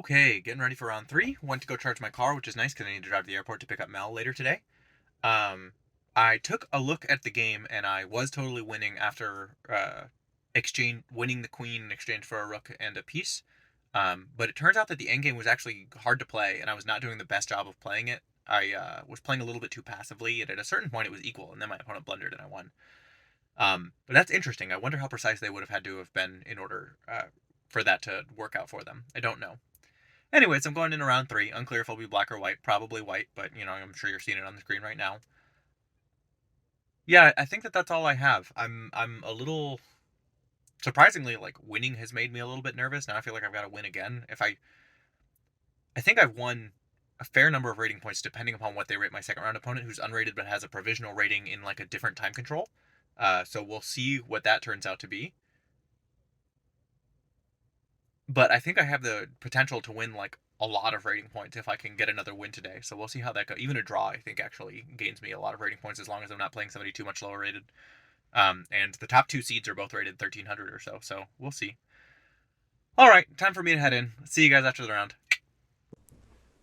Okay, getting ready for round three. Went to go charge my car, which is nice because I need to drive to the airport to pick up Mel later today. Um, I took a look at the game and I was totally winning after exchange winning the queen in exchange for a rook and a piece. But it turns out that the endgame was actually hard to play, and I was not doing the best job of playing it. I was playing a little bit too passively, and at a certain point it was equal, and then my opponent blundered and I won. But that's interesting. I wonder how precise they would have had to have been in order for that to work out for them. I don't know. Anyways, I'm going into round three. Unclear if it'll be black or white. Probably white, but I'm sure you're seeing it on the screen right now. Yeah, I think that that's all I have. I'm a little surprisingly like winning has made me a little bit nervous. Now I feel like I've got to win again. If I think I've won a fair number of rating points depending upon what they rate my second round opponent, who's unrated but has a provisional rating in like a different time control. So we'll see what that turns out to be. But I think I have the potential to win like a lot of rating points if I can get another win today. So we'll see how that goes. Even a draw, I think, actually gains me a lot of rating points as long as I'm not playing somebody too much lower rated. And the top two seeds are both rated 1300 or so. So we'll see. All right, time for me to head in. See you guys after the round.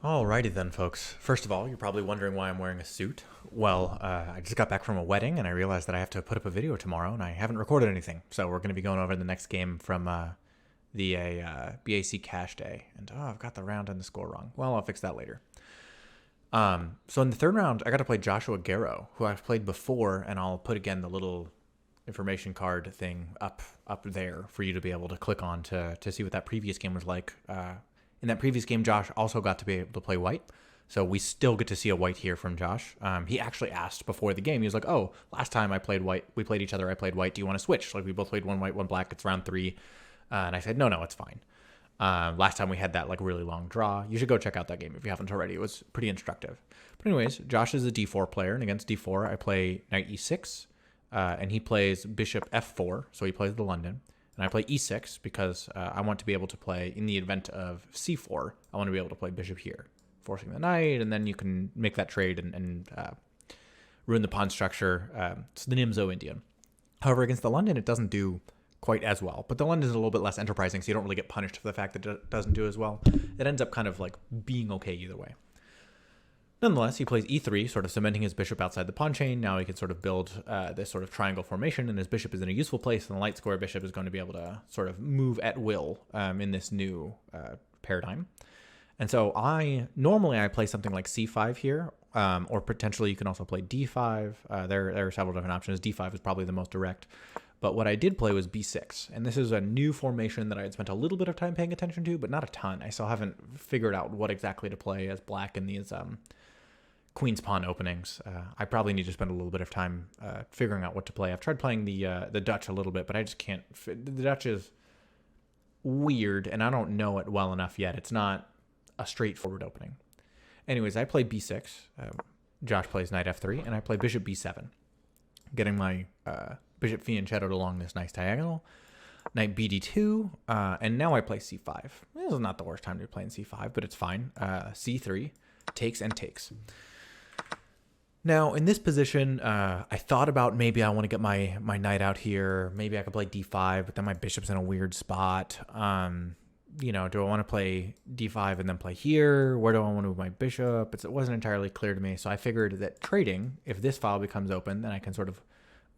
Alrighty then, folks. First of all, you're probably wondering why I'm wearing a suit. Well, I just got back from a wedding, and I realized that I have to put up a video tomorrow, and I haven't recorded anything. So we're going to be going over the next game from the BAC cash day. And I've got the round and the score wrong. Well, I'll fix that later. So in the third round, I got to play Joshua Garrow, who I've played before, and I'll put again the little information card thing up there for you to be able to click on to see what that previous game was like. In that previous game, Josh also got to be able to play white. So we still get to see a white here from Josh. He actually asked before the game. He was like, oh, last time I played white, we played each other, I played white. Do you want to switch? Like we both played one white, one black. It's round three. And I said, no, it's fine. Last time we had that like really long draw. You should go check out that game if you haven't already. It was pretty instructive. But anyways, Josh is a d4 player. And against d4, I play knight e6. And he plays bishop f4. So he plays the London. And I play e6 because I want to be able to play, in the event of c4, I want to be able to play bishop here, forcing the knight, and then you can make that trade and ruin the pawn structure. It's the Nimzo Indian. However, against the London, it doesn't do quite as well. But the London is a little bit less enterprising, so you don't really get punished for the fact that it doesn't do as well. It ends up kind of like being okay either way. Nonetheless, he plays e3, sort of cementing his bishop outside the pawn chain. Now he can sort of build this sort of triangle formation, and his bishop is in a useful place, and the light square bishop is going to be able to sort of move at will in this new paradigm. And so normally I play something like c5 here, or potentially you can also play d5. There are several different options. d5 is probably the most direct. But what I did play was b6, and this is a new formation that I had spent a little bit of time paying attention to, but not a ton. I still haven't figured out what exactly to play as black in these queen's pawn openings. I probably need to spend a little bit of time figuring out what to play. I've tried playing the Dutch a little bit, but I just can't. The Dutch is weird, and I don't know it well enough yet. It's not a straightforward opening. Anyways, I play b6. Josh plays knight f3, and I play bishop b7, getting my bishop fianchettoed along this nice diagonal. Knight bd2, and now I play c5. This is not the worst time to be playing c5, but it's fine. c3, takes and takes. Now, in this position, I thought about maybe I want to get my knight out here. Maybe I could play d5, but then my bishop's in a weird spot. Do I want to play d5 and then play here? Where do I want to move my bishop? It wasn't entirely clear to me, so I figured that trading, if this file becomes open, then I can sort of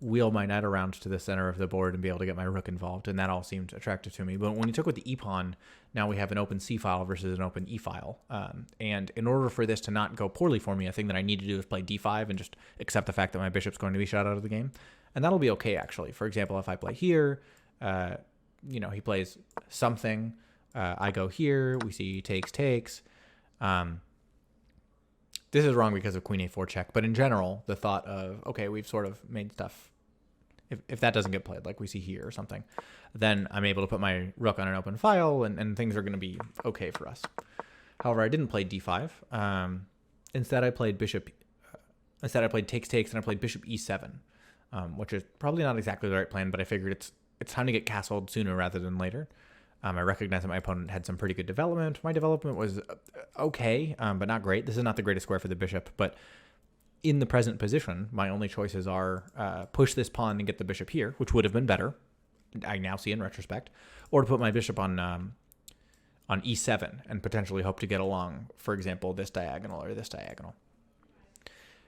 wheel my knight around to the center of the board and be able to get my rook involved, and that all seemed attractive to me. But when you took with the e-pawn, now we have an open c-file versus an open e-file. And in order for this to not go poorly for me, a thing that I need to do is play d5 and just accept the fact that my bishop's going to be shot out of the game. And that'll be okay, actually. For example, if I play here, he plays something. I go here. We see takes. This is wrong because of queen a4 check, but in general, the thought of, okay, we've sort of made stuff, if that doesn't get played like we see here or something, then I'm able to put my rook on an open file and things are going to be okay for us. However, I didn't play d5. Instead, I played takes, and I played bishop e7, which is probably not exactly the right plan, but I figured it's time to get castled sooner rather than later. I recognize that my opponent had some pretty good development. My development was okay, but not great. This is not the greatest square for the bishop, but in the present position, my only choices are push this pawn and get the bishop here, which would have been better, I now see in retrospect, or to put my bishop on on e7 and potentially hope to get along, for example, this diagonal or this diagonal.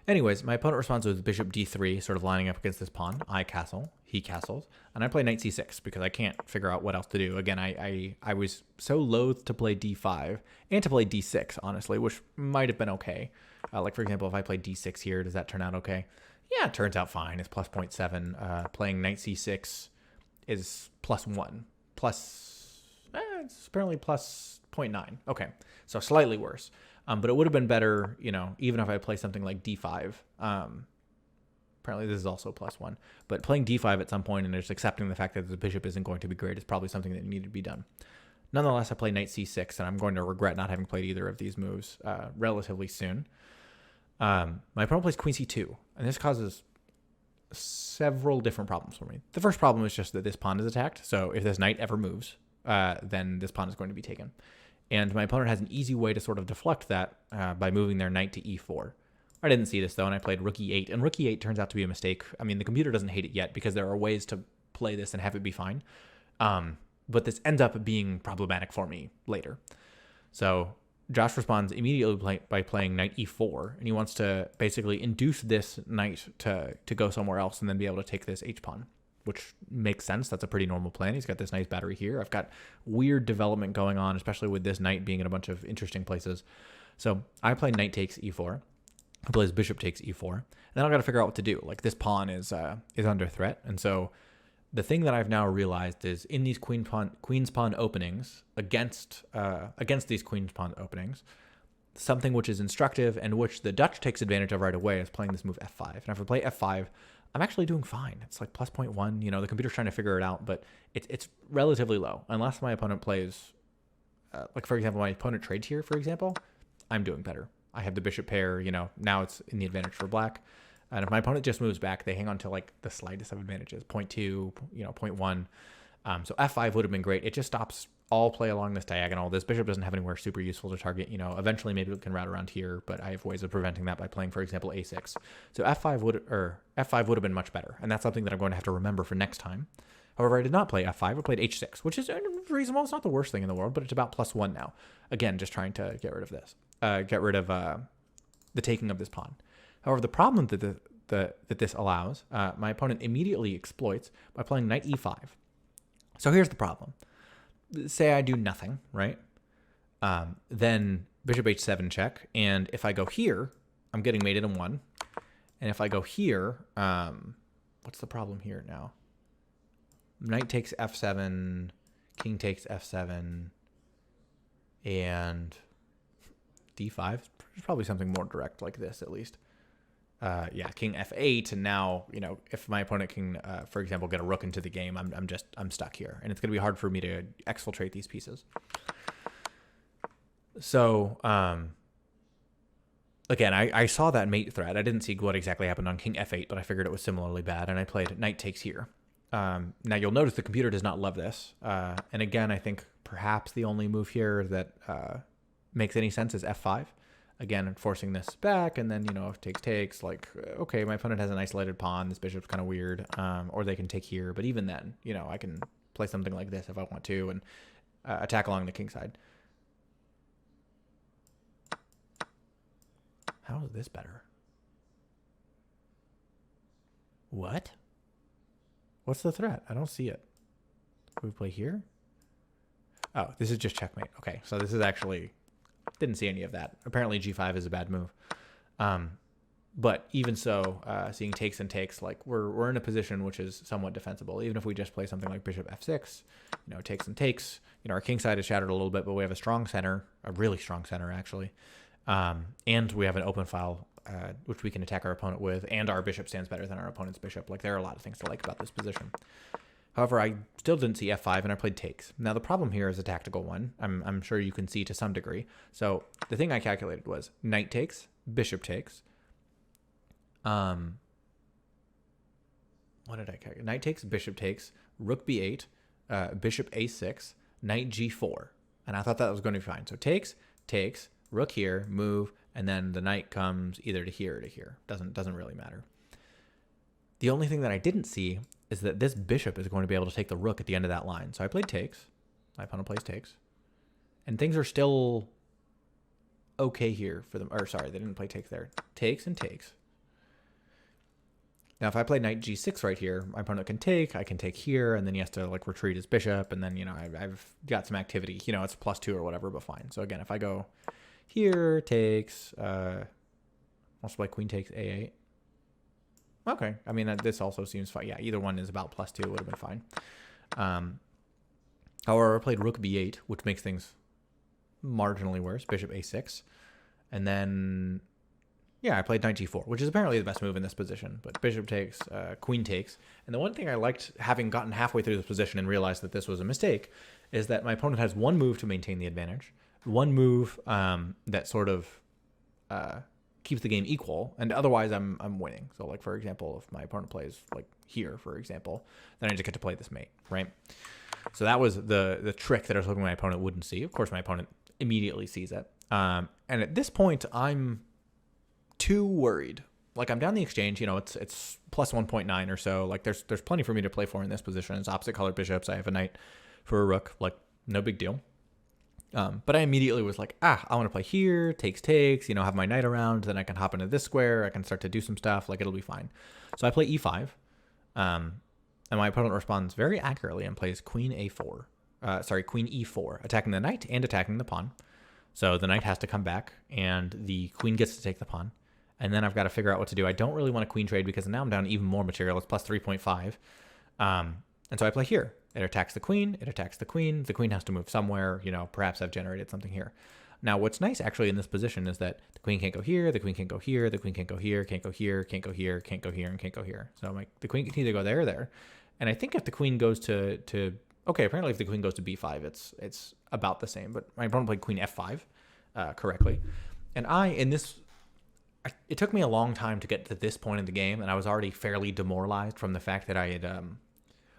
Anyways, my opponent responds with bishop d3, sort of lining up against this pawn. I castle, he castles, and I play knight c6 because I can't figure out what else to do. Again, I was so loath to play d5 and to play d6, honestly, which might have been okay. Like, for example, if I play d6 here, does that turn out okay? Yeah, it turns out fine. It's plus 0.7. Playing knight c6 is plus 1. It's apparently plus 0.9. Okay, so slightly worse. But it would have been better, even if I play something like d5. Apparently this is also plus 1. But playing d5 at some point and just accepting the fact that the bishop isn't going to be great is probably something that needed to be done. Nonetheless, I play knight c6, and I'm going to regret not having played either of these moves relatively soon. My opponent plays queen c2, and this causes several different problems for me. The first problem is just that this pawn is attacked, so if this knight ever moves, then this pawn is going to be taken. And my opponent has an easy way to sort of deflect that by moving their knight to e4. I didn't see this, though, and I played rook e8, and rook e8 turns out to be a mistake. I mean, the computer doesn't hate it yet because there are ways to play this and have it be fine. But this ends up being problematic for me later. So Josh responds immediately by playing knight e4, and he wants to basically induce this knight to go somewhere else and then be able to take this h-pawn, which makes sense. That's a pretty normal plan. He's got this nice battery here. I've got weird development going on, especially with this knight being in a bunch of interesting places. So I play knight takes e4. He plays bishop takes e4. And then I've got to figure out what to do. Like, this pawn is under threat. And so the thing that I've now realized is in these queen's pawn openings, against these queen's pawn openings, something which is instructive and which the Dutch takes advantage of right away is playing this move f5. And if I play f5, I'm actually doing fine. It's like plus 0.1. The computer's trying to figure it out, but it's relatively low. Unless my opponent plays, like, for example, my opponent trades here, for example, I'm doing better. I have the bishop pair, now it's in the advantage for black. And if my opponent just moves back, they hang on to like the slightest of advantages, 0.2, 0.1. So f5 would have been great. It just stops all play along this diagonal. This bishop doesn't have anywhere super useful to target. Eventually maybe we can route around here, but I have ways of preventing that by playing, for example, a6. So f5 would have been much better, and that's something that I'm going to have to remember for next time. However, I did not play f5. I played h6, which is reasonable. It's not the worst thing in the world, but it's about plus 1 now. Again, just trying to get rid of this, the taking of this pawn. However, the problem that this allows, my opponent immediately exploits by playing knight e5. So here's the problem. Say I do nothing, right? Then bishop h7 check, and if I go here, I'm getting mated in 1. And if I go here, what's the problem here now? Knight takes f7, king takes f7, and d5. There's probably something more direct like this, at least. Yeah, king f8, and now, if my opponent can, for example, get a rook into the game, I'm stuck here, and it's going to be hard for me to exfiltrate these pieces. So, again, I saw that mate threat. I didn't see what exactly happened on king f8, but I figured it was similarly bad, and I played knight takes here. Now, you'll notice the computer does not love this, and again, I think perhaps the only move here that makes any sense is f5. Again, forcing this back, and then, if takes, like, okay, my opponent has an isolated pawn, this bishop's kind of weird, or they can take here, but even then, I can play something like this if I want to, and attack along the king side. How is this better? What? What's the threat? I don't see it. Can we play here? Oh, this is just checkmate. Okay, so this is actually... Didn't see any of that. Apparently G5 is a bad move. But even so, seeing takes and takes, like, we're in a position which is somewhat defensible. Even if we just play something like bishop f6, takes and takes. Our king side is shattered a little bit, but we have a strong center, a really strong center, actually. And we have an open file, which we can attack our opponent with, and our bishop stands better than our opponent's bishop. Like, there are a lot of things to like about this position. However, I still didn't see f5, and I played takes. Now, the problem here is a tactical one. I'm sure you can see to some degree. So the thing I calculated was knight takes, bishop takes. What did I calculate? Knight takes, bishop takes, rook b8, bishop a6, knight g4. And I thought that was going to be fine. So takes, rook here, move, and then the knight comes either to here or to here. Doesn't really matter. The only thing that I didn't see is that this bishop is going to be able to take the rook at the end of that line. So I played takes. My opponent plays takes. And things are still okay here for them. Or sorry, they didn't play takes there. Takes and takes. Now, if I play knight g6 right here, my opponent can take. I can take here, and then he has to like retreat his bishop, and then, you know, I've got some activity. You know, it's +2 or whatever, but fine. So again, if I go here, takes, also play queen takes a8. Okay, I mean, this also seems fine. Yeah, either one is about +2. It would have been fine. However, I played rook b8, which makes things marginally worse. Bishop a6. And then, yeah, I played knight g4, which is apparently the best move in this position. But bishop takes, queen takes. And the one thing I liked, having gotten halfway through this position and realized that this was a mistake, is that my opponent has one move to maintain the advantage. One move that sort of keeps the game equal, and otherwise I'm winning. So like, for example, if my opponent plays like here, for example, then I just get to play this mate, right? So that was the trick that I was hoping my opponent wouldn't see. Of course, my opponent immediately sees it. And at this point, I'm too worried. Like, I'm down the exchange, you know, it's plus 1.9 or so. Like, there's plenty for me to play for in this position. It's opposite colored bishops. I have a knight for a rook. Like, no big deal. But I immediately was like, I want to play here, takes, you know, have my knight around, then I can hop into this square, I can start to do some stuff, like, it'll be fine. So I play e5, and my opponent responds very accurately and plays queen a4, queen e4, attacking the knight and attacking the pawn. So the knight has to come back, and the queen gets to take the pawn, and then I've got to figure out what to do. I don't really want a queen trade because now I'm down even more material. It's plus 3.5, and so I play here. It attacks the queen, the queen has to move somewhere, you know, perhaps I've generated something here. Now, what's nice actually in this position is that the queen can't go here, the queen can't go here, the queen can't go here, can't go here, can't go here, can't go here, and can't go here. So like, the queen can either go there or there. And I think if the queen goes to okay, apparently if the queen goes to b5, it's about the same, but my opponent played queen f5 correctly. And it took me a long time to get to this point in the game, and I was already fairly demoralized from the fact that I had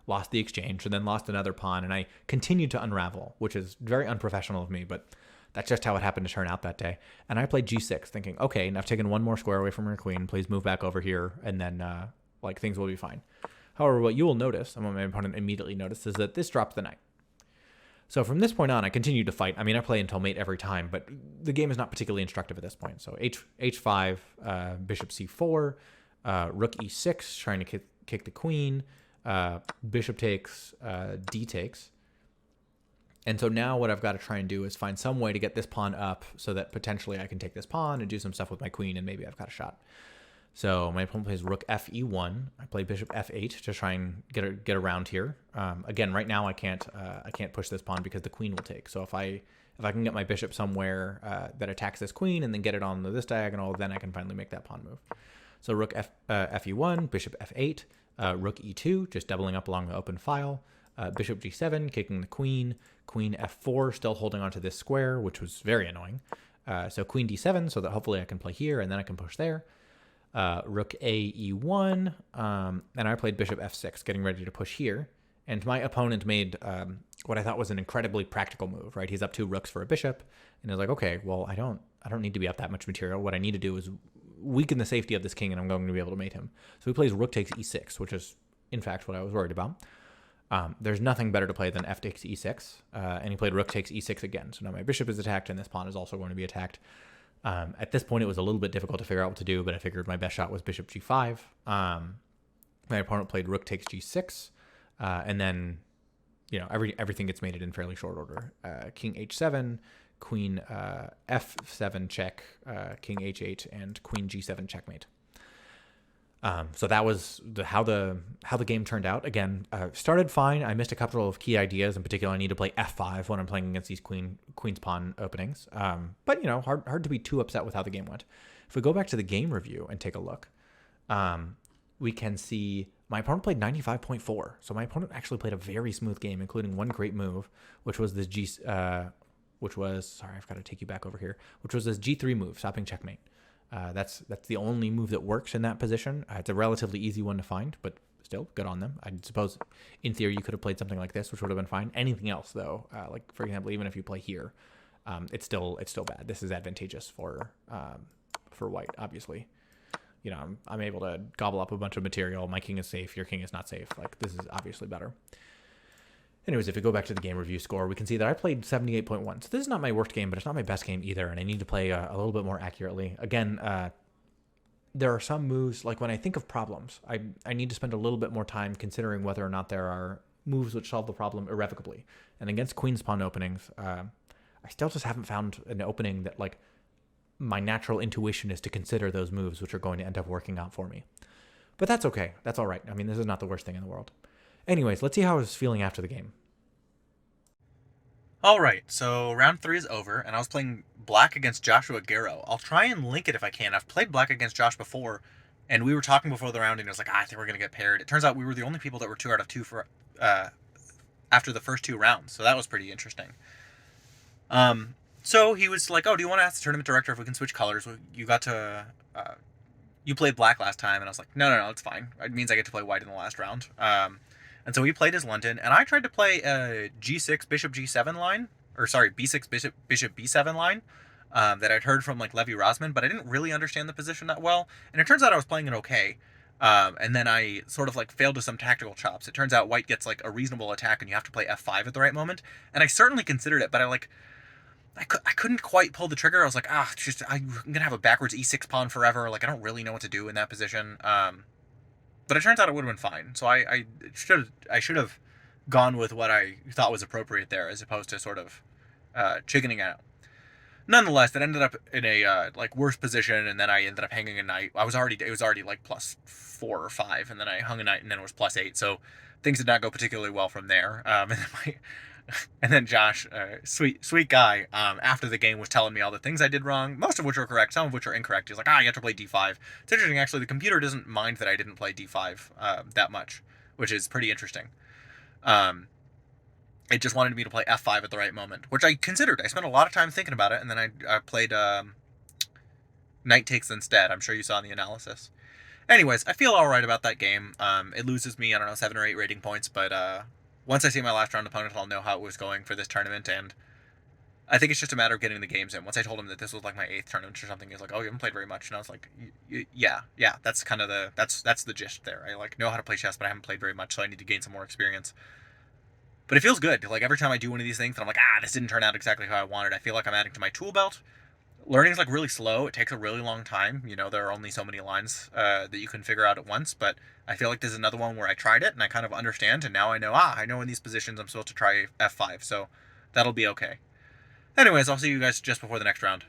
lost the exchange and then lost another pawn, and I continued to unravel, which is very unprofessional of me, but that's just how it happened to turn out that day. And I played g6 thinking, okay, and I've taken one more square away from her queen, please move back over here, and then like, things will be fine. However, what you will notice, and what my opponent immediately noticed, is that this drops the knight. So from this point on, I continued to fight. I mean, I play until mate every time, but the game is not particularly instructive at this point. So h5, bishop c4, rook e6, trying to kick the queen, bishop takes, d takes. And so now what I've got to try and do is find some way to get this pawn up so that potentially I can take this pawn and do some stuff with my queen, and maybe I've got a shot. So my opponent plays rook fe1. I play bishop f8 to try and get around here. Again, right now I can't push this pawn because the queen will take. So if I can get my bishop somewhere that attacks this queen and then get it on this diagonal, then I can finally make that pawn move. So rook fe1, bishop f8, rook e2, just doubling up along the open file, bishop g7, kicking the queen, queen f4, still holding onto this square, which was very annoying. So queen d7, so that hopefully I can play here and then I can push there. Rook a e1, and I played bishop f6, getting ready to push here. And my opponent made what I thought was an incredibly practical move, right? He's up 2 rooks for a bishop, and I was like, okay, well, I don't need to be up that much material. What I need to do is weaken the safety of this king, and I'm going to be able to mate him. So he plays rook takes e6, which is, in fact, what I was worried about. There's nothing better to play than f takes e6, and he played rook takes e6 again. So now my bishop is attacked, and this pawn is also going to be attacked. At this point, it was a little bit difficult to figure out what to do, but I figured my best shot was bishop g5. My opponent played rook takes g6, and then, you know, everything gets mated in fairly short order. King h7, queen f7 check, king h8, and queen g7 checkmate. So that was how the game turned out. Again, started fine. I missed a couple of key ideas. In particular, I need to play f5 when I'm playing against these queen's pawn openings. But, you know, hard to be too upset with how the game went. If we go back to the game review and take a look, we can see my opponent played 95.4. So my opponent actually played a very smooth game, including one great move, which was this sorry, I've got to take you back over here, which was this g3 move, stopping checkmate. That's the only move that works in that position. It's a relatively easy one to find, but still, good on them. I suppose, in theory, you could have played something like this, which would have been fine. Anything else, though, like, for example, even if you play here, it's still bad. This is advantageous for white, obviously. You know, I'm able to gobble up a bunch of material. My king is safe. Your king is not safe. Like, this is obviously better. Anyways, if we go back to the game review score, we can see that I played 78.1. So this is not my worst game, but it's not my best game either, and I need to play a little bit more accurately. Again, there are some moves, like when I think of problems, I need to spend a little bit more time considering whether or not there are moves which solve the problem irrevocably. And against Queen's Pawn openings, I still just haven't found an opening that, like, my natural intuition is to consider those moves which are going to end up working out for me. But that's okay. That's all right. I mean, this is not the worst thing in the world. Anyways, let's see how I was feeling after the game. Alright, so round 3 is over, and I was playing black against Joshua Garrow. I'll try and link it if I can. I've played black against Josh before, and we were talking before the round, and it was like, I think we're going to get paired. It turns out we were the only people that were 2 out of 2 for after the first 2 rounds, so that was pretty interesting. So he was like, oh, do you want to ask the tournament director if we can switch colors? You got to... you played black last time, and I was like, no, it's fine. It means I get to play white in the last round. And so he played his London, and I tried to play a G6 Bishop G7 line, or sorry, B6 Bishop B7 line that I'd heard from like Levi Rosman, but I didn't really understand the position that well. And it turns out I was playing it okay. And then I sort of like failed to some tactical chops. It turns out white gets like a reasonable attack, and you have to play F5 at the right moment. And I certainly considered it, but I couldn't quite pull the trigger. I was like, I'm gonna have a backwards E6 pawn forever. Like, I don't really know what to do in that position. But it turns out it would have been fine. So I should have gone with what I thought was appropriate there, as opposed to sort of chickening out. Nonetheless, it ended up in a like worse position, and then I ended up hanging a knight. It was already like +4 or 5, and then I hung a knight, and then it was +8. So things did not go particularly well from there. And then Josh, sweet guy, after the game was telling me all the things I did wrong, most of which were correct, some of which are incorrect. He's like, you have to play d5. It's interesting, actually. The computer doesn't mind that I didn't play d5 that much, which is pretty interesting. It just wanted me to play f5 at the right moment, which I considered. I spent a lot of time thinking about it, and then I played knight takes instead. I'm sure you saw in the analysis. Anyways, I feel all right about that game. It loses me, I don't know, 7 or 8 rating points, but once I see my last round opponent, I'll know how it was going for this tournament, and I think it's just a matter of getting the games in. Once I told him that this was like my 8th tournament or something, he's like, oh, you haven't played very much, and I was like, yeah, that's kind of that's the gist there. I like know how to play chess, but I haven't played very much, so I need to gain some more experience. But it feels good. Like, every time I do one of these things, and I'm like, this didn't turn out exactly how I wanted, I feel like I'm adding to my tool belt. Learning's like really slow. It takes a really long time. You know, there are only so many lines that you can figure out at once, but I feel like this is another one where I tried it and I kind of understand, and now I know in these positions I'm supposed to try f5, so that'll be okay. Anyways, I'll see you guys just before the next round.